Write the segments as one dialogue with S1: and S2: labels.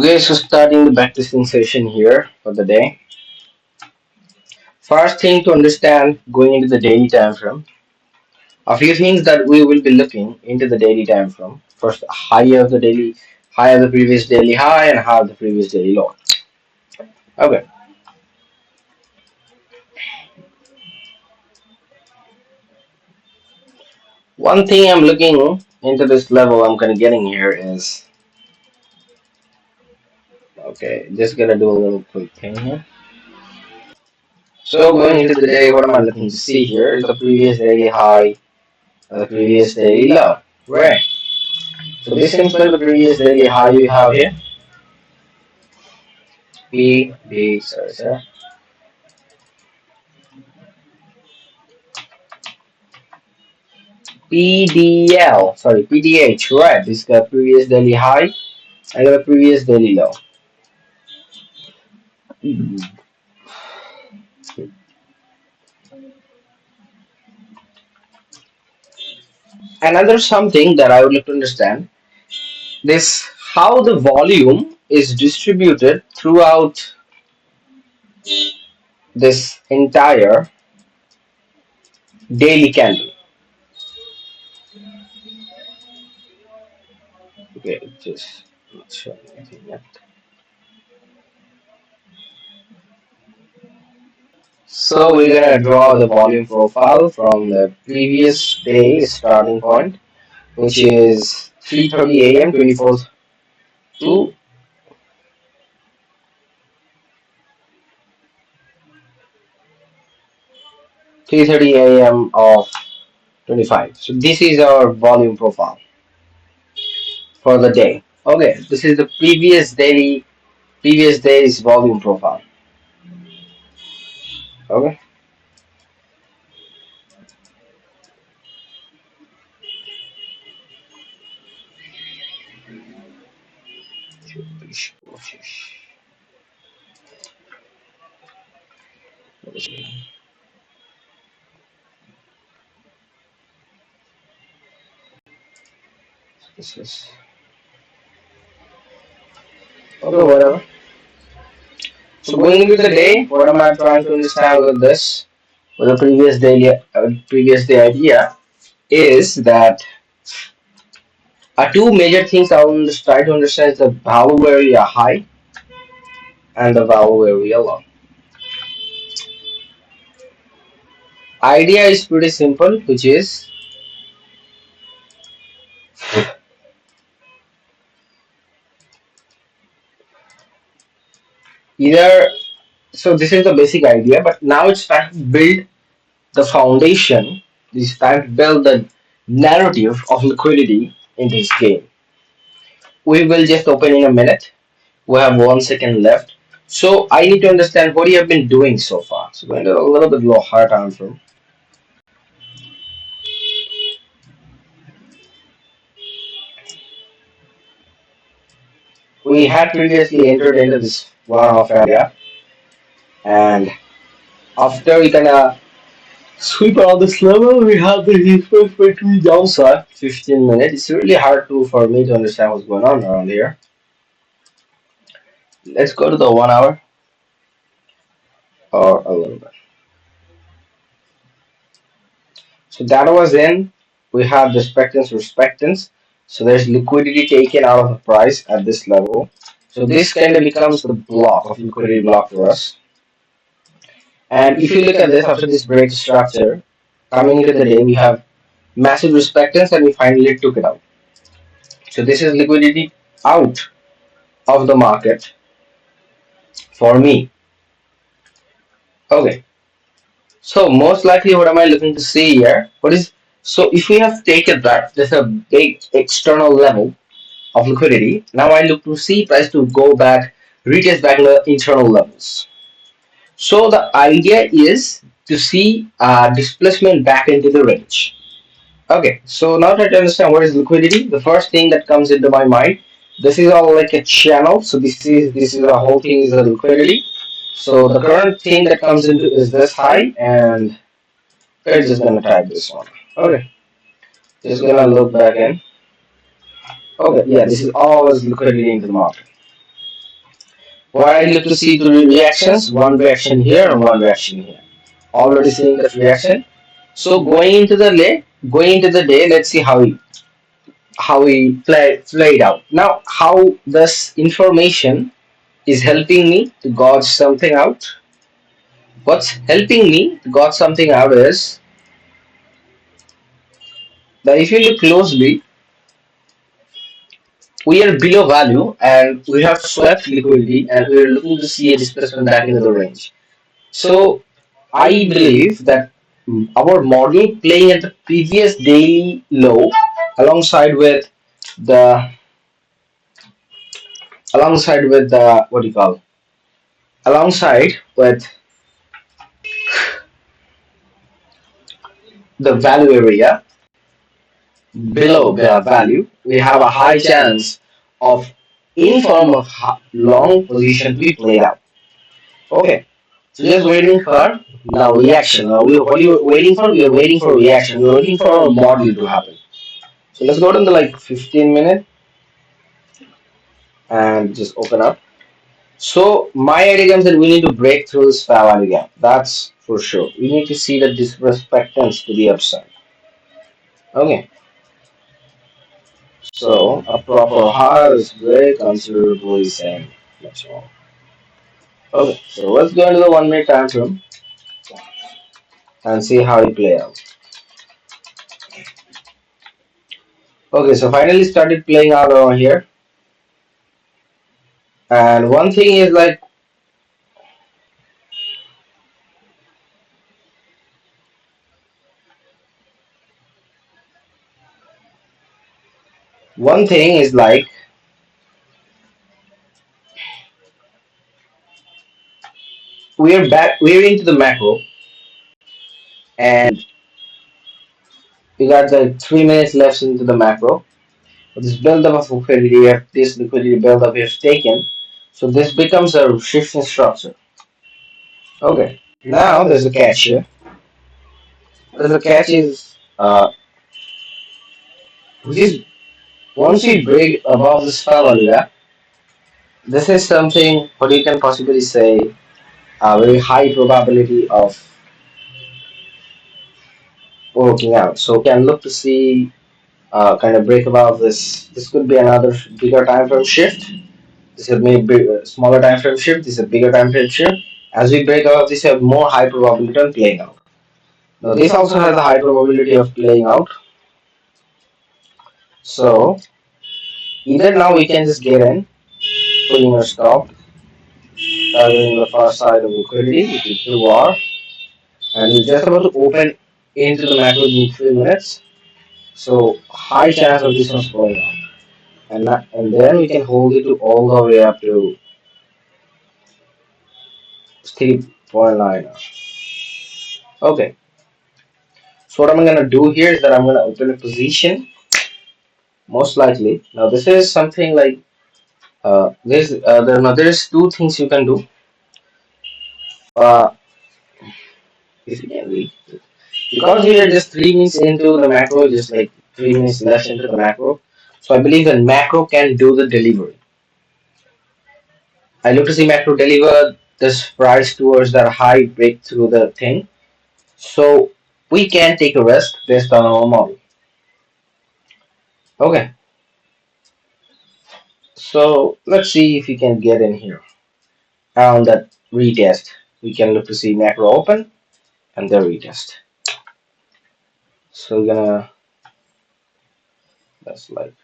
S1: Okay, so starting the backtesting session here for the day. First thing to understand going into the daily time frame, a few things that we will be looking into the daily time frame. First, high of the previous daily high and high of the previous daily low. Okay, one thing I'm looking into this level I'm kind of getting here is okay. Just gonna do a little quick thing here. So going into the day, what am I looking to see here? The previous daily high, the previous daily low. Right. So this seems like the previous daily high we have here. Sorry, sir. PDH, right. This got previous daily high and got a previous daily low. Another something that I would like to understand this how the volume is distributed throughout this entire daily candle. Okay, just not showing anything yet. So we're gonna draw the volume profile from the previous day starting point, which is 3:30 a.m. 24th to 3:30 a.m. of 25. So this is our volume profile for the day. Okay, this is the previous day's volume profile. Okay. This is okay. Whatever. So going into the day, what am I trying to understand with this? With the previous day idea is that two major things I want to try to understand is the value where we are high and the value where we are low. Idea is pretty simple, which is either so this is the basic idea, but now it's time to build the foundation. It's time to build the narrative of liquidity in this game. We will just open in a minute. We have 1 second left. So I need to understand what you have been doing so far. So going to a little bit low higher time frame. We had previously entered into this one-off area, and after we gonna sweep out this level, we have the resistance between downside 15 minutes. It's really hard to for me to understand what's going on around here. Let's go to the 1 hour or a little bit. So that was in. We have the respectance. So there's liquidity taken out of the price at this level. So this kind of becomes the block of liquidity block for us. And if you look at this after this break structure, coming into the day, we have massive respectance and we finally took it out. So this is liquidity out of the market for me. Okay. So most likely what am I looking to see here? What is so if we have taken that, there's a big external level of liquidity. Now I look to see price to go back, retest back the internal levels. So the idea is to see displacement back into the range. Okay, so now try to understand what is liquidity. The first thing that comes into my mind, this is all like a channel. So this is the whole thing is the liquidity. So the current thing that comes into is this high, and we're just gonna type this one. Okay, just gonna look back in. Okay, yeah, this is always liquidity into the market. What I look to see the reactions, one reaction here and one reaction here. Already seeing that reaction. So going into the day, let's see how we played out. Now, how this information is helping me to gauge something out. What's helping me to gauge something out is that if you look closely, we are below value and we have swept liquidity and we are looking to see a displacement back into the range. So I believe that our model playing at the previous daily low alongside with the the what do you call alongside with the value area below the value, we have a high chance of any form of long position to be played out. Okay, so just waiting for now reaction. Now what are you waiting for? We are waiting for reaction. We are waiting for our model to happen. So let's go to the like 15 minute and just open up. So my idea comes that we need to break through this fair value gap. That's for sure. We need to see the disrespectance to the upside. Okay. So a proper high is very considerably same. That's all. Okay. So let's go into the 1 minute time frame and see how it play out. Okay. So finally started playing out over here. And one thing is like we're back. We're into the macro and we got the 3 minutes left into the macro. This buildup of liquidity, this liquidity buildup we have taken, so this becomes a shifting structure. Okay, now there's a catch here. There's a catch is which is once we break above this Favalula, this is something what you can possibly say a very high probability of working out. So we can look to see kind of break above this. This could be another bigger time frame shift. This is maybe a smaller time frame shift. This is a bigger time frame shift. As we break above this, have more high probability of playing out. Now this also has a high probability of playing out. So either now we can just get in, putting a stop, targeting the first side of liquidity, which is 2R, and it's just about to open into the macro in 3 minutes. So high chance of this one's going out. And then we can hold it to all the way up to 3.9. Okay. So what I'm gonna do here is that I'm gonna open a position, most likely. Now this is something like there's two things you can do. Uh, if you can read, because we are just 3 minutes into the macro, just like 3 minutes left into the macro. So I believe that macro can do the delivery. I look to see macro deliver this price towards that high break through the thing. So we can take a risk based on our model. Okay. So let's see if we can get in here around that retest. We can look to see macro open and the retest. So we're gonna that's like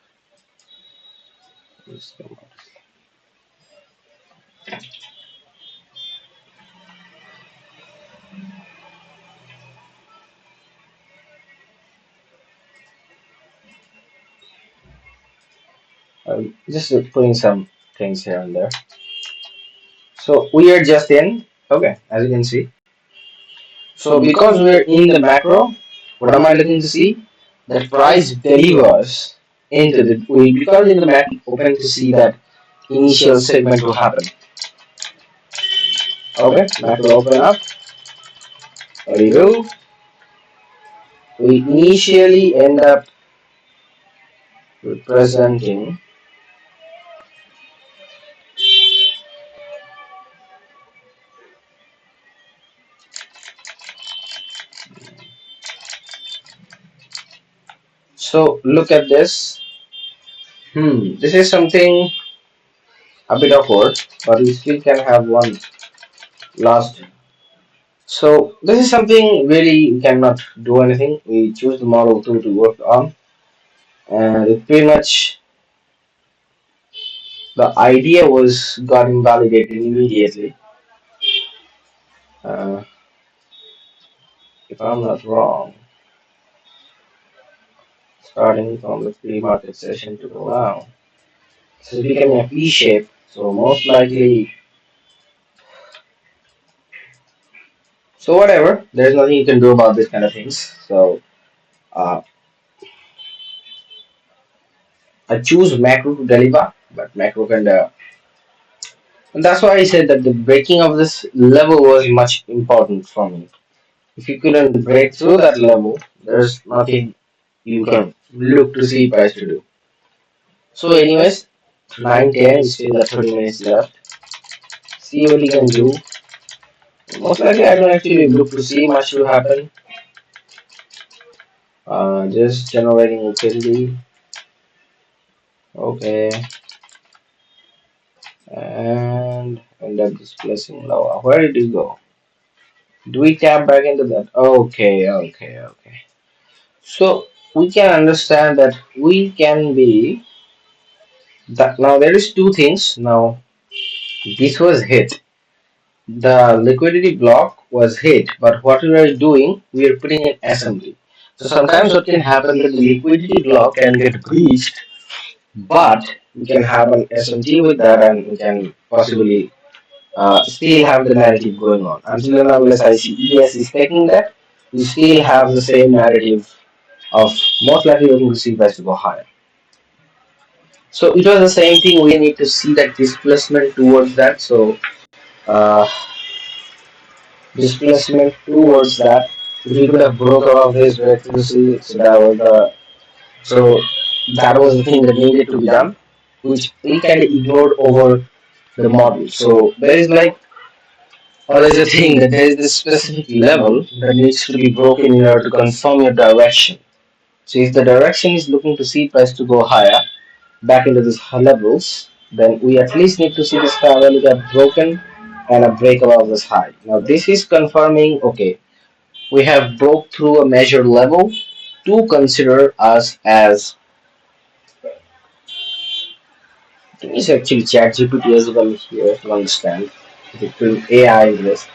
S1: just putting some things here and there. So we are just in, okay, as you can see. So because we're in the macro, what am I looking to see? That price delivers into the we because in the macro open to see that initial segment will happen. Okay, macro open up. What do you do? We initially end up representing So look at this. This is something a bit awkward, but we still can have one last. So this is something really we cannot do anything. We choose the model 2 to work on, and it pretty much the idea was got invalidated immediately. Uh, if I'm not wrong, starting from the pre-market session to now, this is becoming a P shape. So most likely, so whatever. There's nothing you can do about this kind of things. So uh, I choose macro to deliver, but macro can. And that's why I said that the breaking of this level was much important for me. If you couldn't break through that level, there's nothing you can look to see price to do. So, anyways, 9:10 is still 30 minutes left. See what you can do. Most likely, I don't actually look to see much to happen. Just generating liquidity. Okay, and end up displacing lower. Where did you go? Do we tap back into that? Okay, okay, okay. So we can understand that we can be that now there is two things. Now this was hit. The liquidity block was hit, but what we are doing, we are putting an assembly. So sometimes what can happen that the liquidity block can get breached, but we can have an SMT with that and we can possibly still have the narrative going on. Until and unless I see ES is taking that, we still have the same narrative of most likely looking to see price to go higher. So it was the same thing. We need to see that displacement towards that. So uh, displacement towards that. If we could have broke out of this breakthrough, so that was the thing that needed to be done, which we kind of ignored over the model. So there is like always a thing that there is this specific level that needs to be broken in order to confirm your direction. So if the direction is looking to see price to go higher, back into these high levels, then we at least need to see this fair value gap broken and a break above this high. Now this is confirming, okay, we have broke through a measured level to consider us as, I think it's actually ChatGPT as well here to understand. If it will AI in this.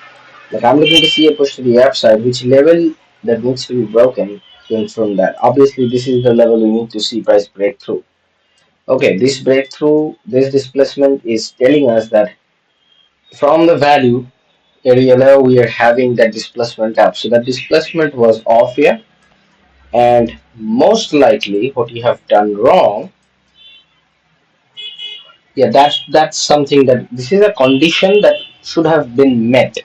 S1: Like I'm looking to see a push to the upside, which level that needs to be broken to confirm that. Obviously this is the level we need to see price breakthrough. Okay, this breakthrough, this displacement is telling us that from the value area level we are having that displacement up. So that displacement was off here, and most likely what you have done wrong, yeah, that's something that this is a condition that should have been met.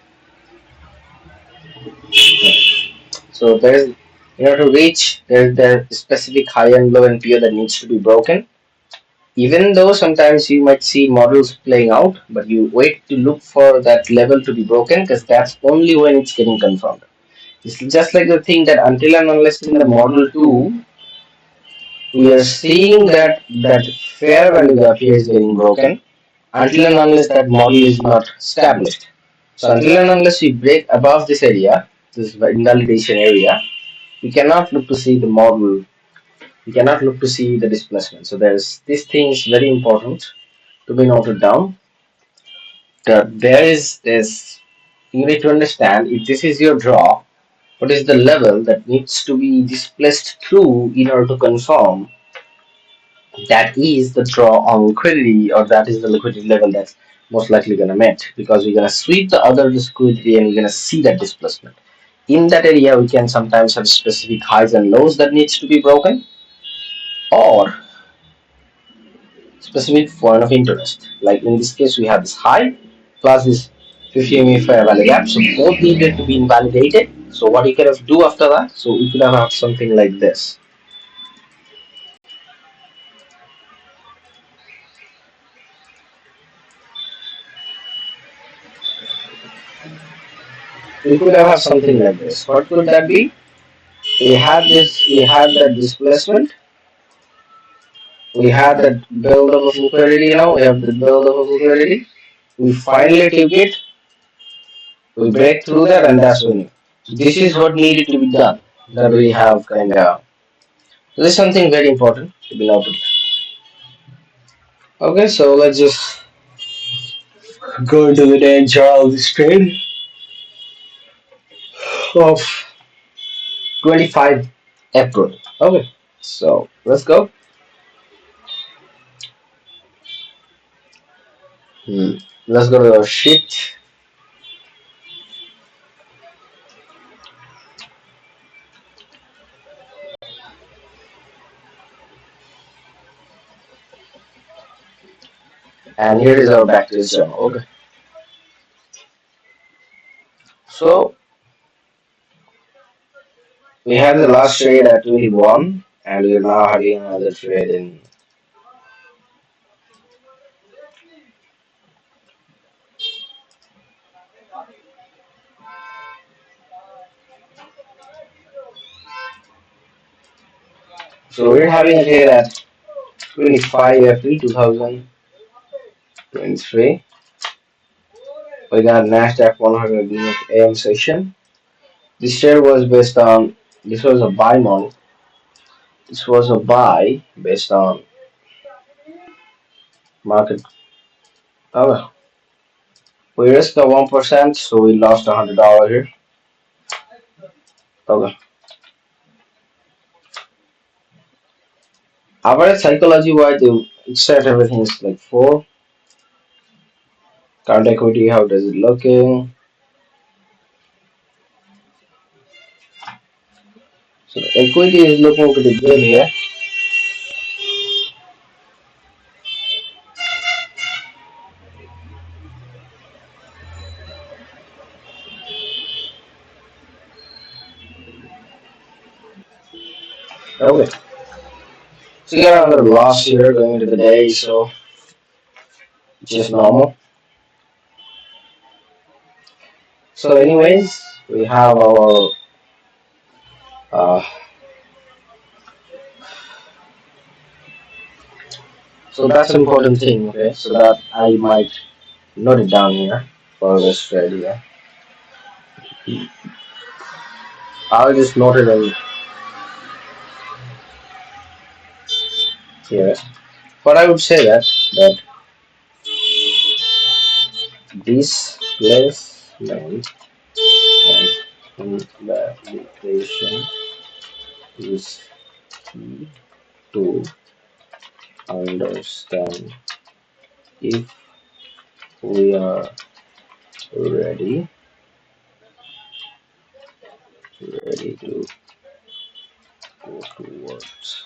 S1: So there is, in order to reach there specific high and low NPO that needs to be broken. Even though sometimes you might see models playing out, but you wait to look for that level to be broken because that's only when it's getting confirmed. It's just like the thing that until and unless in the model 2 we are seeing that fair value gap here is getting broken, until and unless that model is not established. So until and unless we break above this area, this invalidation area, we cannot look to see the model. We cannot look to see the displacement. So there's this thing is very important to be noted down. There is this. You need to understand if this is your draw, what is the level that needs to be displaced through in order to confirm that is the draw on liquidity, or that is the liquidity level that's most likely gonna met, because we're gonna sweep the other liquidity and we're gonna see that displacement. In that area, we can sometimes have specific highs and lows that needs to be broken, or specific point of interest. Like in this case, we have this high plus this 50 MA fair value gap. So both needed to be invalidated. So what you could have do after that? So we could have something like this. We could have something like this. What could that be? we had that displacement, we had that buildup of liquidity, we have the buildup of liquidity. We finally took it, we break through that, and that's when. So this is what needed to be done. That we have kind of. So this is something very important to be noted. Okay, so let's just go into the danger of this trade of 25 April. Okay, so let's go. Hmm. Let's go to our sheet. And here is our backtest journal. Okay, so we had the last trade at 21, and we are now having another trade in. So we're having a trade at 25 April 2023. We got Nasdaq 100 unit AM session. This trade was based on. This was a buy model. This was a buy based on market. Oh, we risked the 1%, so we lost $100 here. Okay. Average psychology wise, it said everything is like 4. Current equity, how does it looking? So the equity is looking pretty good here. Okay. So we got another loss here going into the day, so just normal. So anyways, we have our uh, so that's an important thing, okay? So that I might note it down here for this trade here. I'll just note it in here. But I would say that this placement and implementation is key to understand if we are ready to go towards.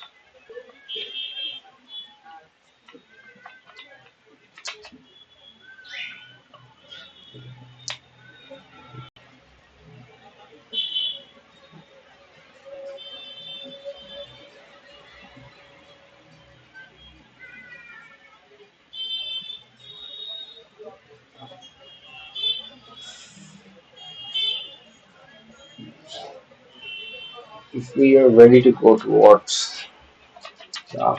S1: If we are ready to go towards, uh,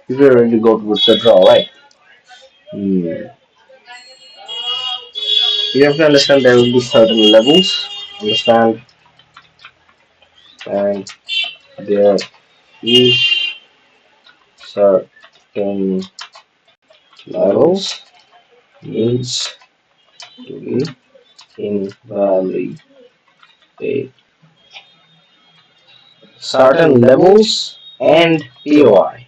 S1: if we are ready to go towards the draw, right? Hmm. You have to understand there will be certain levels. Understand, and there is certain levels needs to be invalidated. Certain levels and POI.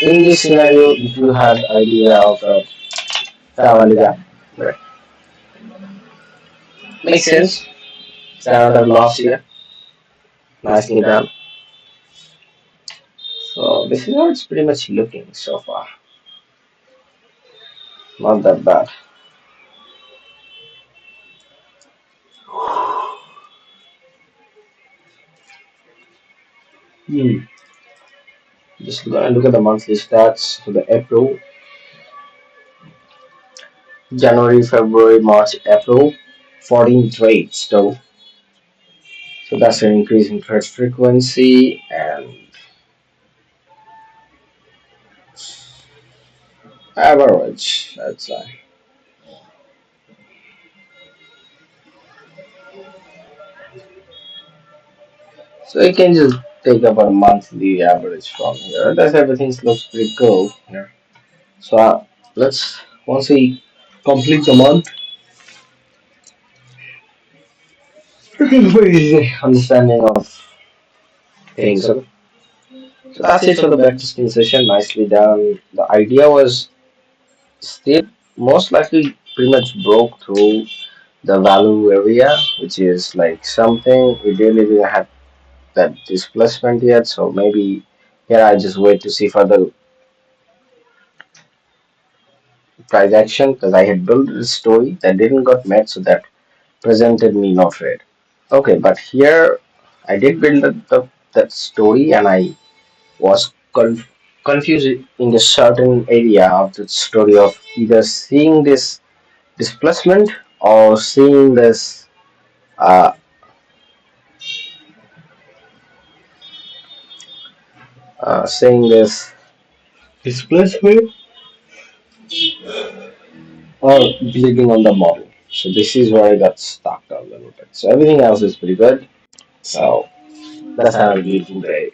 S1: In this scenario, if you had idea of a family gap, right? Makes sense. It's another loss here. Nicely done. So this is how it's pretty much looking so far. Not that bad. Hmm. Just gonna look at the monthly stats for the April. January, February, March, April, 14 trades. So that's an increase in trade frequency and average, I'd say. So you can just take up a monthly average from here. That's everything looks pretty cool here. So let's once we complete the month, we can pretty easy understanding of things. Okay. So that's it for the backtesting session. Nicely done. The idea was still most likely pretty much broke through the value area, which is like something we really didn't have that displacement yet. So maybe here I just wait to see further price action because I had built a story that didn't got met, so that presented me no trade. Okay, but here I did build that story and I was confused in a certain area of the story of either seeing this displacement or uh, seeing this displacement or believing on the model. So this is where I got stuck a little bit. So everything else is pretty good. So that's how I will be today.